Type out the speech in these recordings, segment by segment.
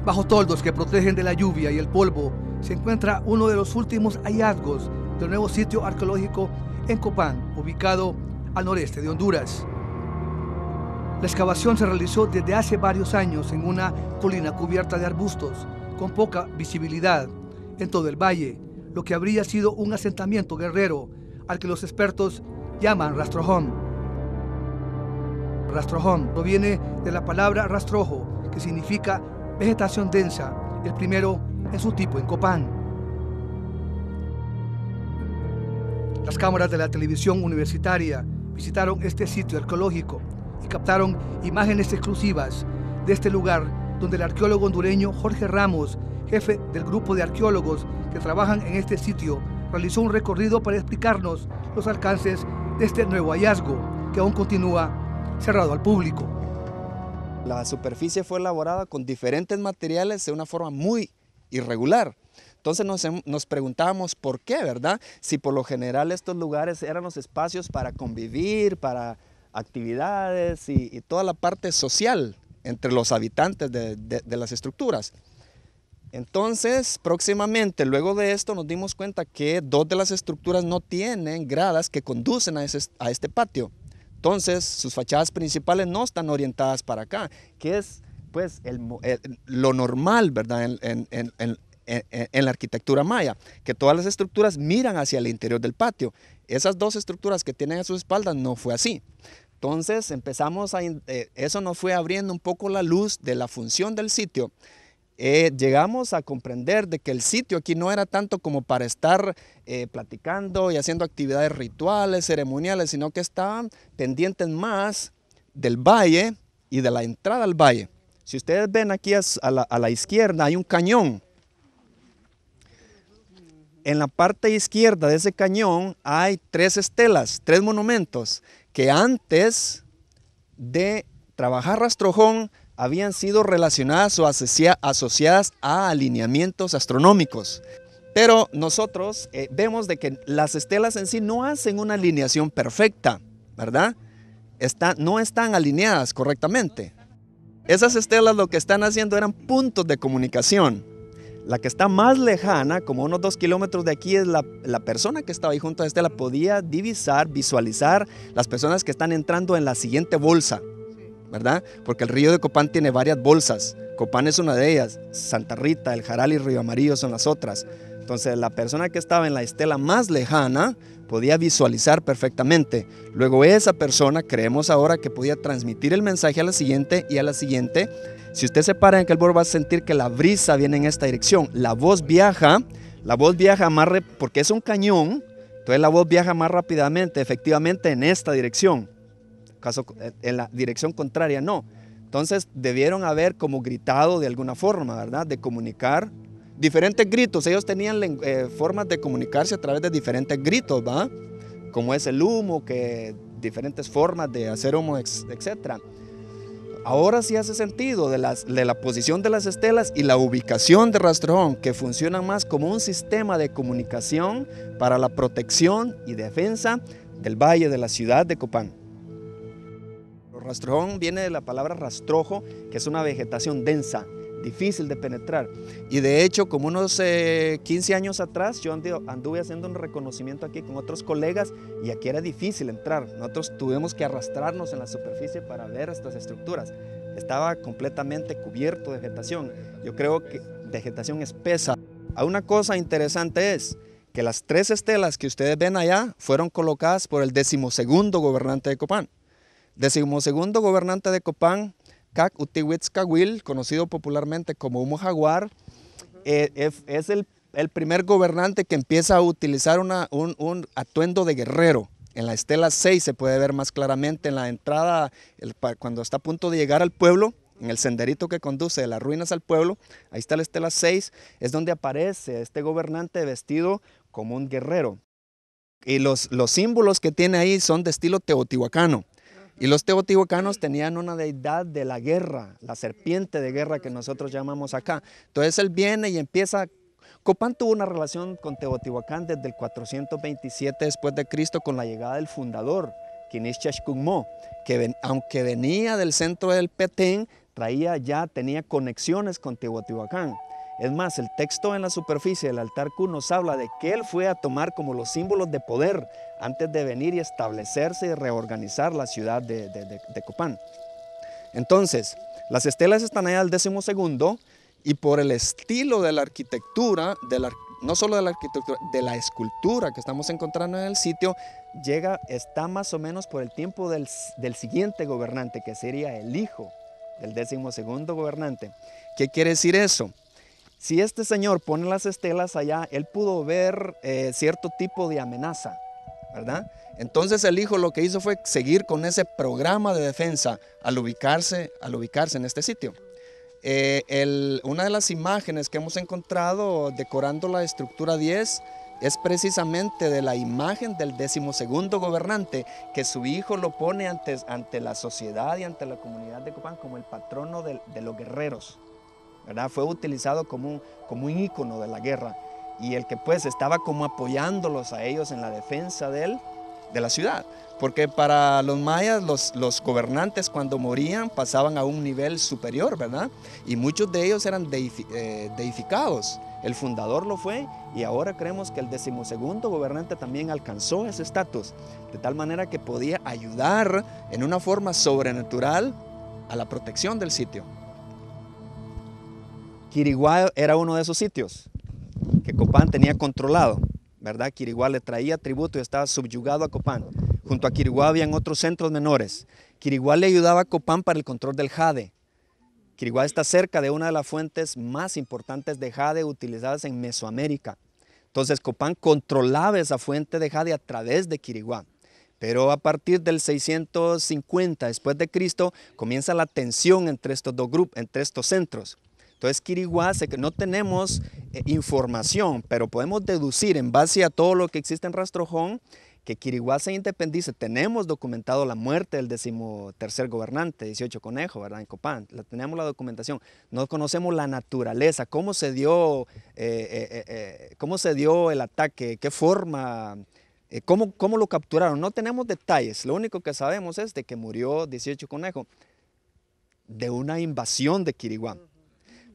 Bajo toldos que protegen de la lluvia y el polvo se encuentra uno de los últimos hallazgos del nuevo sitio arqueológico en Copán, ubicado al noreste de Honduras. La excavación se realizó desde hace varios años en una colina cubierta de arbustos, con poca visibilidad en todo el valle, lo que habría sido un asentamiento guerrero al que los expertos llaman rastrojón. Rastrojón proviene de la palabra rastrojo, que significa vegetación densa, el primero en su tipo en Copán. Las cámaras de la televisión universitaria visitaron este sitio arqueológico y captaron imágenes exclusivas de este lugar donde el arqueólogo hondureño Jorge Ramos, jefe del grupo de arqueólogos que trabajan en este sitio, realizó un recorrido para explicarnos los alcances de este nuevo hallazgo, que aún continúa cerrado al público. La superficie fue elaborada con diferentes materiales de una forma muy irregular. Entonces nos preguntábamos por qué, ¿verdad? Si por lo general estos lugares eran los espacios para convivir, para actividades y toda la parte social entre los habitantes de las estructuras. Entonces, próximamente, luego de esto, nos dimos cuenta que dos de las estructuras no tienen gradas que conducen a este patio. Entonces, sus fachadas principales no están orientadas para acá, que es pues lo normal, ¿verdad? En la arquitectura maya, que todas las estructuras miran hacia el interior del patio. Esas dos estructuras que tienen a sus espaldas no fue así. Entonces eso nos fue abriendo un poco la luz de la función del sitio. Llegamos a comprender de que el sitio aquí no era tanto como para estar platicando y haciendo actividades rituales, ceremoniales, sino que estaban pendientes más del valle y de la entrada al valle. Si ustedes ven aquí a la izquierda hay un cañón. En la parte izquierda de ese cañón hay tres estelas, tres monumentos, que antes de trabajar rastrojón habían sido relacionadas o asociadas a alineamientos astronómicos. Pero nosotros vemos de que las estelas en sí no hacen una alineación perfecta, ¿verdad? No están alineadas correctamente. Esas estelas lo que están haciendo eran puntos de comunicación. La que está más lejana, como unos 2 kilómetros de aquí, es la persona que estaba ahí junto a esta estela, podía visualizar las personas que están entrando en la siguiente bolsa, ¿verdad? Porque el río de Copán tiene varias bolsas. Copán es una de ellas, Santa Rita, El Jaral y Río Amarillo son las otras. Entonces la persona que estaba en la estela más lejana podía visualizar perfectamente. Luego esa persona, creemos ahora que podía transmitir el mensaje a la siguiente y a la siguiente. Si usted se para en aquel borde va a sentir que la brisa viene en esta dirección. La voz viaja más porque es un cañón, entonces la voz viaja más rápidamente, efectivamente en esta dirección. Caso en la dirección contraria no. Entonces debieron haber como gritado de alguna forma, ¿verdad? De comunicar diferentes gritos. Ellos tenían formas de comunicarse a través de diferentes gritos, ¿va? Como es el humo, que diferentes formas de hacer humo, etc. Ahora sí hace sentido de la posición de las estelas y la ubicación de rastrojón, que funcionan más como un sistema de comunicación para la protección y defensa del valle de la ciudad de Copán. Rastrojón viene de la palabra rastrojo, que es una vegetación densa, difícil de penetrar. Y de hecho, como unos 15 años atrás, yo anduve haciendo un reconocimiento aquí con otros colegas y aquí era difícil entrar. Nosotros tuvimos que arrastrarnos en la superficie para ver estas estructuras. Estaba completamente cubierto de vegetación. Yo creo que vegetación espesa. Una cosa interesante es que las tres estelas que ustedes ven allá fueron colocadas por el 12º gobernante de Copán. 12º gobernante de Copán, Cac Utihuitzcahuil, conocido popularmente como Humo Jaguar, es el primer gobernante que empieza a utilizar un atuendo de guerrero. En la estela 6 se puede ver más claramente en la entrada, cuando está a punto de llegar al pueblo, en el senderito que conduce de las ruinas al pueblo, ahí está la estela 6, es donde aparece este gobernante vestido como un guerrero. Y los símbolos que tiene ahí son de estilo teotihuacano. Y los teotihuacanos tenían una deidad de la guerra, la serpiente de guerra que nosotros llamamos acá. Entonces él viene y empieza. Copán tuvo una relación con Teotihuacán desde el 427 después de Cristo con la llegada del fundador, Quinish Chashcugmó, que aunque venía del centro del Petén, tenía conexiones con Teotihuacán. Es más, el texto en la superficie del altar Q nos habla de que él fue a tomar como los símbolos de poder antes de venir y establecerse y reorganizar la ciudad de Copán. Entonces, las estelas están allá al 12º y por el estilo de la arquitectura, no solo de la arquitectura, de la escultura que estamos encontrando en el sitio, está más o menos por el tiempo del siguiente gobernante, que sería el hijo del 12º gobernante. ¿Qué quiere decir eso? Si este señor pone las estelas allá, él pudo ver cierto tipo de amenaza, ¿verdad? Entonces el hijo lo que hizo fue seguir con ese programa de defensa al ubicarse en este sitio. Una de las imágenes que hemos encontrado decorando la estructura 10 es precisamente de la imagen del 12º gobernante, que su hijo lo pone ante la sociedad y ante la comunidad de Copán como el patrono de los guerreros, ¿verdad? Fue utilizado como un ícono de la guerra y el que pues estaba como apoyándolos a ellos en la defensa de la ciudad. Porque para los mayas los gobernantes cuando morían pasaban a un nivel superior, ¿verdad? Y muchos de ellos eran deificados. El fundador lo fue y ahora creemos que el 12º gobernante también alcanzó ese estatus, de tal manera que podía ayudar en una forma sobrenatural a la protección del sitio. Quiriguá era uno de esos sitios que Copán tenía controlado, ¿verdad? Quiriguá le traía tributo y estaba subyugado a Copán. Junto a Quiriguá habían otros centros menores. Quiriguá le ayudaba a Copán para el control del jade. Quiriguá está cerca de una de las fuentes más importantes de jade utilizadas en Mesoamérica. Entonces Copán controlaba esa fuente de jade a través de Quiriguá. Pero a partir del 650 después de Cristo comienza la tensión entre estos dos grupos, entre estos centros. Entonces Quiriguá, no tenemos información, pero podemos deducir en base a todo lo que existe en Rastrojón que Quiriguá se independice. Tenemos documentado la muerte del 13º gobernante, 18 Conejo, ¿verdad? En Copán. Tenemos la documentación. No conocemos la naturaleza, cómo se dio el ataque, qué forma, cómo lo capturaron. No tenemos detalles. Lo único que sabemos es de que murió 18 Conejo de una invasión de Quiriguá.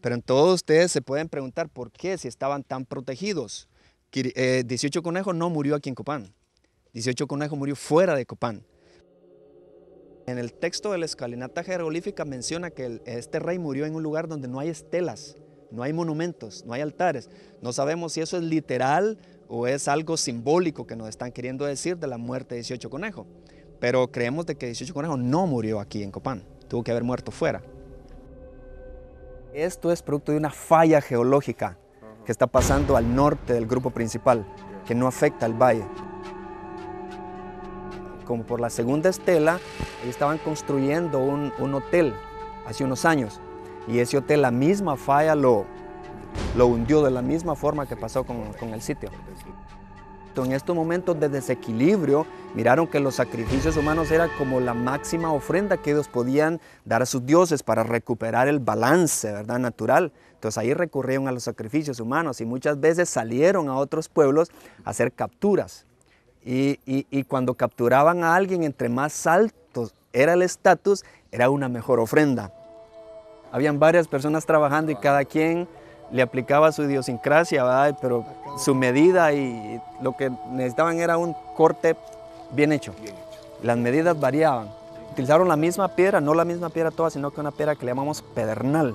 Pero en todos ustedes se pueden preguntar por qué, si estaban tan protegidos. 18 Conejo no murió aquí en Copán. 18 Conejo murió fuera de Copán. En el texto de la escalinata jeroglífica menciona que este rey murió en un lugar donde no hay estelas, no hay monumentos, no hay altares. No sabemos si eso es literal o es algo simbólico que nos están queriendo decir de la muerte de 18 Conejo. Pero creemos de que 18 Conejo no murió aquí en Copán, tuvo que haber muerto fuera. Esto es producto de una falla geológica que está pasando al norte del grupo principal, que no afecta al valle. Como por la segunda estela, ellos estaban construyendo un hotel hace unos años, y ese hotel, la misma falla lo hundió de la misma forma que pasó con el sitio. En estos momentos de desequilibrio, miraron que los sacrificios humanos era como la máxima ofrenda que ellos podían dar a sus dioses para recuperar el balance, ¿verdad? Natural. Entonces ahí recurrieron a los sacrificios humanos y muchas veces salieron a otros pueblos a hacer capturas. Y cuando capturaban a alguien, entre más alto era el estatus, era una mejor ofrenda. Habían varias personas trabajando y cada quien le aplicaba su idiosincrasia, ¿verdad? Pero su medida y lo que necesitaban era un corte bien hecho. Las medidas variaban. Utilizaron la misma piedra, no la misma piedra toda, sino que una piedra que le llamamos pedernal.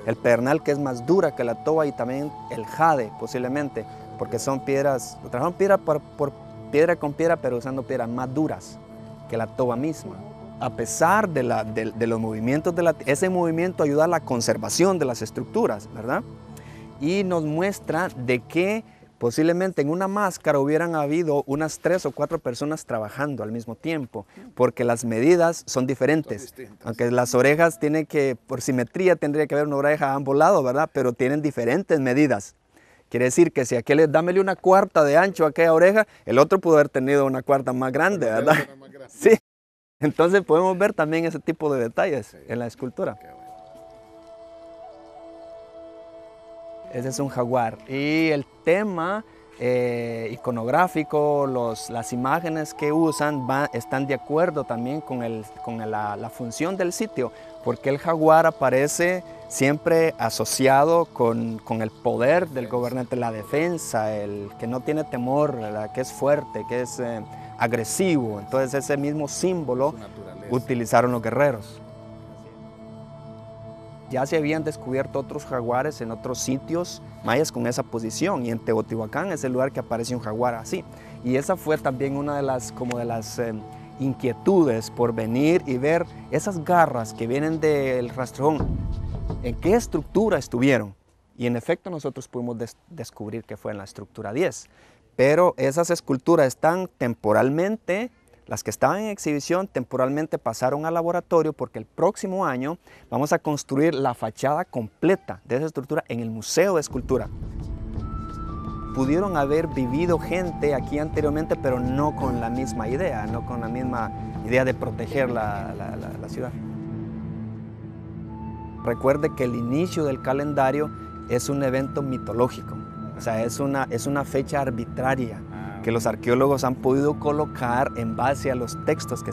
El pedernal, que es más dura que la toba, y también el jade posiblemente, porque son piedras, trabajaron piedra piedra con piedra, pero usando piedras más duras que la toba misma. A pesar de los movimientos, ese movimiento ayuda a la conservación de las estructuras, ¿verdad? Y nos muestra de que posiblemente en una máscara hubieran habido unas 3 o 4 personas trabajando al mismo tiempo, porque las medidas son diferentes. Aunque las orejas tienen que, por simetría, tendría que haber una oreja a ambos lados, ¿verdad? Pero tienen diferentes medidas. Quiere decir que si aquel dámele una cuarta de ancho a aquella oreja, el otro pudo haber tenido una cuarta más grande, ¿verdad? Sí. Entonces podemos ver también ese tipo de detalles en la escultura. Ese es un jaguar. Y el tema iconográfico, las imágenes que usan están de acuerdo también con la función del sitio, porque el jaguar aparece siempre asociado con el poder del gobernante, la defensa, el que no tiene temor, ¿verdad? Que es fuerte, que es agresivo. Entonces ese mismo símbolo utilizaron los guerreros. Ya se habían descubierto otros jaguares en otros sitios mayas con esa posición, y en Teotihuacán es el lugar que aparece un jaguar así. Y esa fue también una de las inquietudes por venir y ver esas garras que vienen del rastrojón, en qué estructura estuvieron. Y en efecto nosotros pudimos descubrir que fue en la estructura 10. Pero esas esculturas están temporalmente, las que estaban en exhibición temporalmente pasaron al laboratorio, porque el próximo año vamos a construir la fachada completa de esa estructura en el Museo de Escultura. Pudieron haber vivido gente aquí anteriormente, pero no con la misma idea, no con la misma idea de proteger la ciudad. Recuerde que el inicio del calendario es un evento mitológico, o sea, es una fecha arbitraria que los arqueólogos han podido colocar en base a los textos que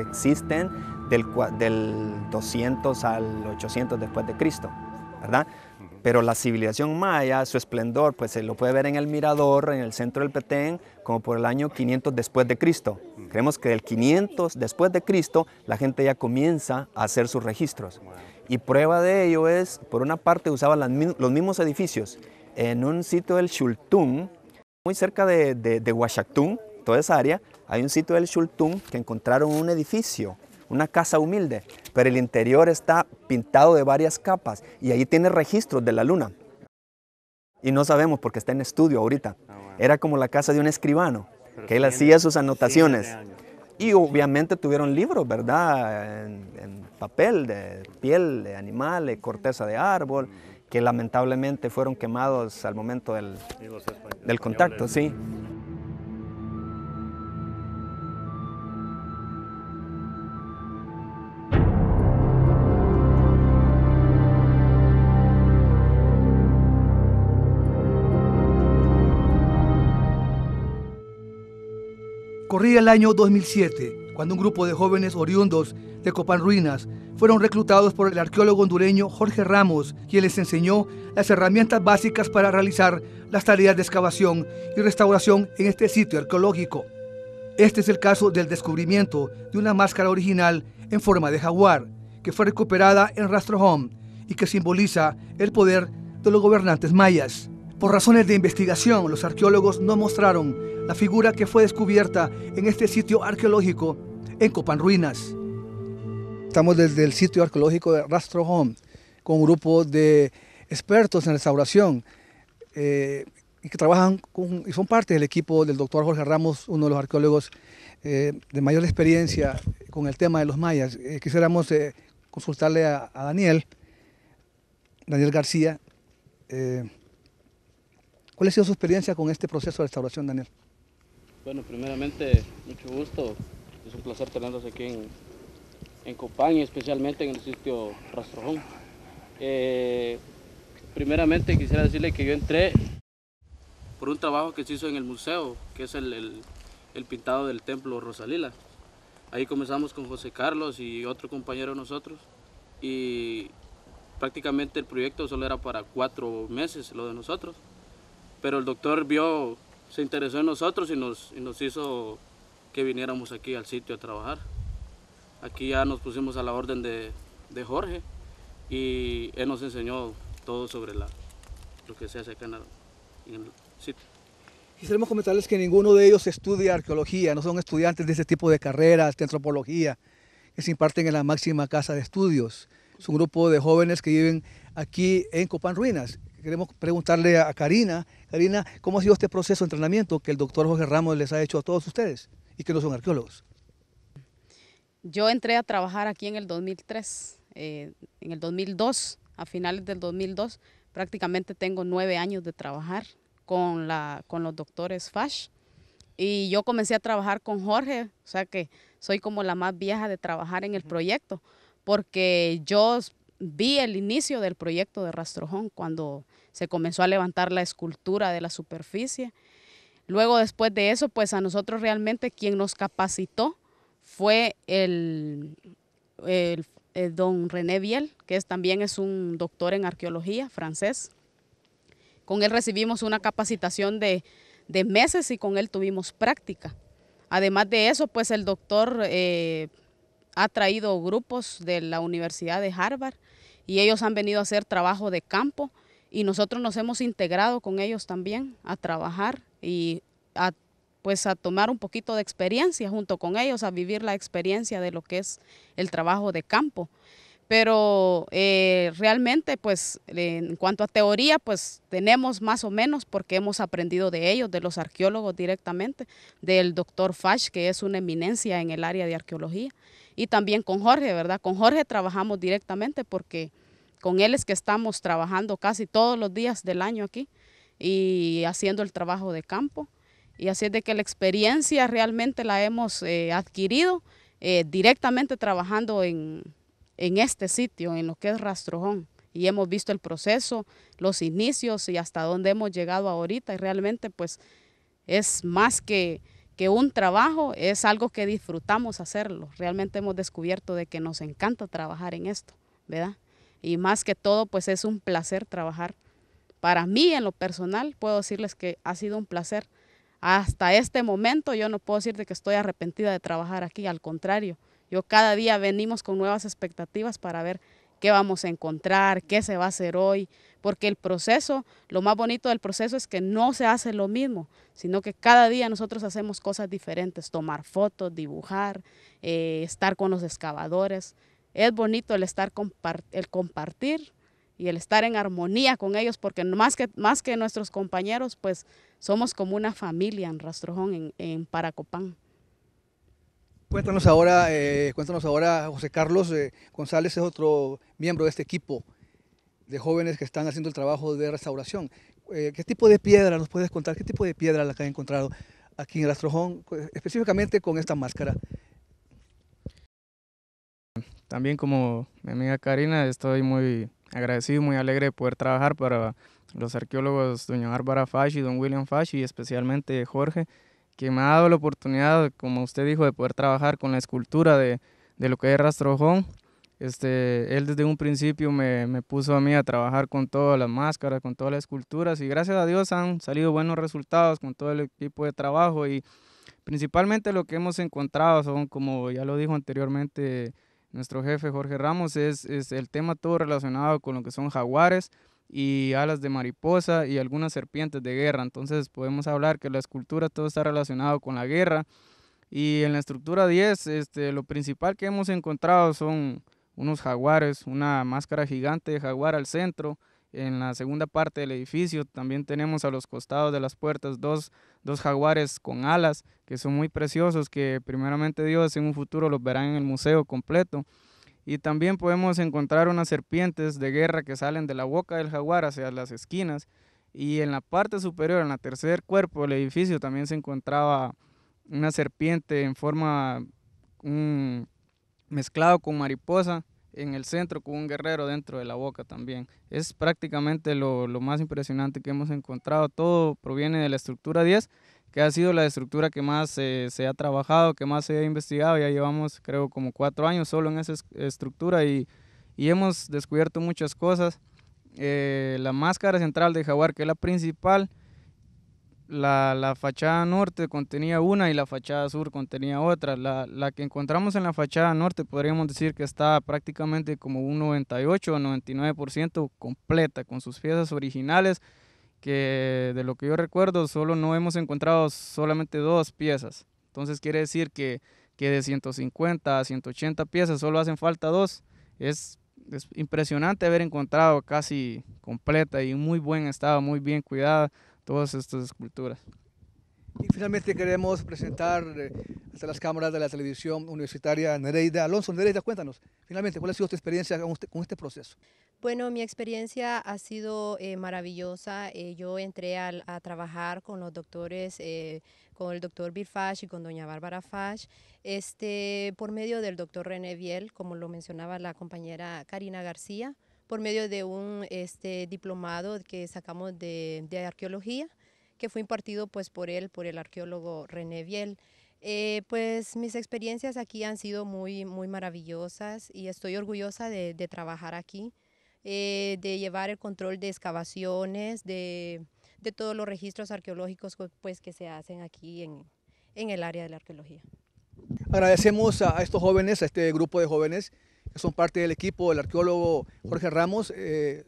existen del 200 al 800 después de Cristo, ¿verdad? Pero la civilización maya, su esplendor, pues se lo puede ver en el mirador, en el centro del Petén, como por el año 500 después de Cristo. Creemos que del 500 después de Cristo, la gente ya comienza a hacer sus registros. Y prueba de ello es, por una parte, usaban los mismos edificios. En un sitio del Xultún, muy cerca de Huachactún, toda esa área, hay un sitio del Xultún que encontraron un edificio, una casa humilde, pero el interior está pintado de varias capas y ahí tiene registros de la luna. Y no sabemos porque está en estudio ahorita. Era como la casa de un escribano, que él hacía sus anotaciones. Y obviamente tuvieron libros, ¿verdad? En papel, de piel de animal, de corteza de árbol, que lamentablemente fueron quemados al momento del contacto, sí. Corría el año 2007, cuando un grupo de jóvenes oriundos de Copán Ruinas fueron reclutados por el arqueólogo hondureño Jorge Ramos, quien les enseñó las herramientas básicas para realizar las tareas de excavación y restauración en este sitio arqueológico. Este es el caso del descubrimiento de una máscara original en forma de jaguar, que fue recuperada en Rastrojón y que simboliza el poder de los gobernantes mayas. Por razones de investigación, los arqueólogos no mostraron la figura que fue descubierta en este sitio arqueológico en Copán Ruinas. Estamos desde el sitio arqueológico de Rastrojón con un grupo de expertos en restauración y que trabajan y son parte del equipo del doctor Jorge Ramos, uno de los arqueólogos de mayor experiencia con el tema de los mayas. Quisiéramos consultarle a Daniel García. ¿Cuál ha sido su experiencia con este proceso de restauración, Daniel? Bueno, primeramente, mucho gusto. Es un placer tenerlos aquí en Copán y especialmente en el sitio Rastrojón. Primeramente quisiera decirle que yo entré por un trabajo que se hizo en el museo, que es el pintado del templo Rosalila. Ahí comenzamos con José Carlos y otro compañero de nosotros, y prácticamente el proyecto solo era para 4 meses, lo de nosotros. Pero el doctor se interesó en nosotros y nos hizo que viniéramos aquí al sitio a trabajar. Aquí ya nos pusimos a la orden de Jorge y él nos enseñó todo sobre lo que se hace acá en el sitio. Quisiéramos comentarles que ninguno de ellos estudia arqueología, no son estudiantes de ese tipo de carreras de antropología que se imparten en la máxima casa de estudios. Es un grupo de jóvenes que viven aquí en Copán Ruinas. Queremos preguntarle a Karina. Karina, ¿cómo ha sido este proceso de entrenamiento que el doctor Jorge Ramos les ha hecho a todos ustedes y que no son arqueólogos? Yo entré a trabajar aquí en el 2003, en el 2002, a finales del 2002, prácticamente tengo 9 años de trabajar con los doctores Fash, y yo comencé a trabajar con Jorge, o sea que soy como la más vieja de trabajar en el proyecto, porque yo vi el inicio del proyecto de Rastrojón cuando se comenzó a levantar la escultura de la superficie. Luego, después de eso, pues a nosotros realmente quien nos capacitó fue el don René Viel, que también es un doctor en arqueología francés. Con él recibimos una capacitación de meses y con él tuvimos práctica. Además de eso, pues el doctor ha traído grupos de la Universidad de Harvard y ellos han venido a hacer trabajo de campo y nosotros nos hemos integrado con ellos también a trabajar y pues a tomar un poquito de experiencia junto con ellos, a vivir la experiencia de lo que es el trabajo de campo. Pero realmente, pues en cuanto a teoría, pues tenemos más o menos porque hemos aprendido de ellos, de los arqueólogos directamente, del doctor Fash, que es una eminencia en el área de arqueología, y también con Jorge, ¿verdad? Con Jorge trabajamos directamente porque con él es que estamos trabajando casi todos los días del año aquí y haciendo el trabajo de campo. Y así es de que la experiencia realmente la hemos adquirido directamente trabajando en este sitio, en lo que es Rastrojón. Y hemos visto el proceso, los inicios y hasta dónde hemos llegado ahorita. Y realmente pues es más que un trabajo, es algo que disfrutamos hacerlo. Realmente hemos descubierto de que nos encanta trabajar en esto, ¿verdad? Y más que todo pues es un placer trabajar. Para mí en lo personal puedo decirles que ha sido un placer. Hasta este momento yo no puedo decir de que estoy arrepentida de trabajar aquí, al contrario. Yo cada día venimos con nuevas expectativas para ver qué vamos a encontrar, qué se va a hacer hoy, porque el proceso, lo más bonito del proceso es que no se hace lo mismo, sino que cada día nosotros hacemos cosas diferentes, tomar fotos, dibujar, estar con los excavadores. Es bonito el el compartir y el estar en armonía con ellos, porque más que nuestros compañeros, pues somos como una familia en Rastrojón, en Paracopán. Cuéntanos ahora, José Carlos González es otro miembro de este equipo de jóvenes que están haciendo el trabajo de restauración. ¿Qué tipo de piedra nos puedes contar? ¿Qué tipo de piedra la que han encontrado aquí en Rastrojón, específicamente con esta máscara? También como mi amiga Karina, estoy muy agradecido, muy alegre de poder trabajar para los arqueólogos doña Bárbara Fash y don William Fash y especialmente Jorge, que me ha dado la oportunidad, como usted dijo, de poder trabajar con la escultura de lo que es Rastrojón. Él desde un principio me puso a mí a trabajar con todas las máscaras, con todas las esculturas y gracias a Dios han salido buenos resultados con todo el equipo de trabajo y principalmente lo que hemos encontrado son, como ya lo dijo anteriormente nuestro jefe Jorge Ramos, es el tema todo relacionado con lo que son jaguares y alas de mariposa y algunas serpientes de guerra. Entonces podemos hablar que la escultura todo está relacionado con la guerra. Y en la estructura 10, lo principal que hemos encontrado son unos jaguares, una máscara gigante de jaguar al centro. En la segunda parte del edificio también tenemos a los costados de las puertas dos jaguares con alas que son muy preciosos, que primeramente Dios en un futuro los verán en el museo completo. Y también podemos encontrar unas serpientes de guerra que salen de la boca del jaguar hacia las esquinas. Y en la parte superior, en el tercer cuerpo del edificio, también se encontraba una serpiente en forma mezclado con mariposa en el centro con un guerrero dentro de la boca también. Es prácticamente lo más impresionante que hemos encontrado. Todo proviene de la estructura 10, que ha sido la estructura que más se ha trabajado, que más se ha investigado. Ya llevamos creo como 4 años solo en esa estructura y hemos descubierto muchas cosas. La máscara central de jaguar, que es la principal, la fachada norte contenía una y la fachada sur contenía otra. La que encontramos en la fachada norte podríamos decir que está prácticamente como un 98 o 99% completa con sus piezas originales, que de lo que yo recuerdo solo no hemos encontrado solamente 2 piezas. Entonces quiere decir que de 150 a 180 piezas solo hacen falta 2. Es impresionante haber encontrado casi completa y en muy buen estado, muy bien cuidada todas estas esculturas. Y finalmente queremos presentar ante las cámaras de la televisión universitaria Nereida Alonso. Nereida, cuéntanos, finalmente, ¿cuál ha sido tu experiencia con este proceso? Bueno, mi experiencia ha sido maravillosa. Yo entré a trabajar con los doctores, con el doctor Bill Fash y con doña Bárbara Fash, por medio del doctor René Viel, como lo mencionaba la compañera Karina García, por medio de un diplomado que sacamos de arqueología, que fue impartido pues por el arqueólogo René Viel. Pues mis experiencias aquí han sido muy maravillosas y estoy orgullosa de trabajar aquí, de llevar el control de excavaciones, de todos los registros arqueológicos pues, que se hacen aquí en el área de la arqueología. Agradecemos a estos jóvenes, a este grupo de jóvenes que son parte del equipo del arqueólogo Jorge Ramos,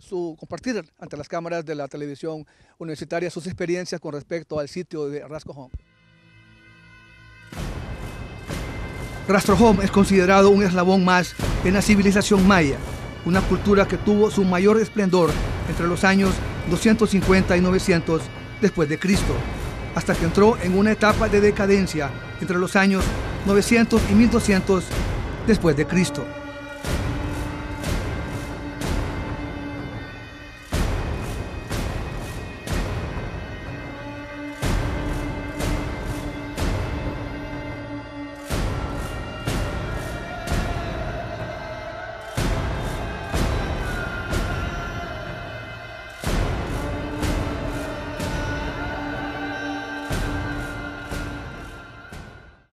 su compartir ante las cámaras de la televisión universitaria sus experiencias con respecto al sitio de Rastrohom. Rastrohom es considerado un eslabón más en la civilización maya, una cultura que tuvo su mayor esplendor entre los años 250 y 900 después de Cristo, hasta que entró en una etapa de decadencia entre los años 900 y 1200 después de Cristo.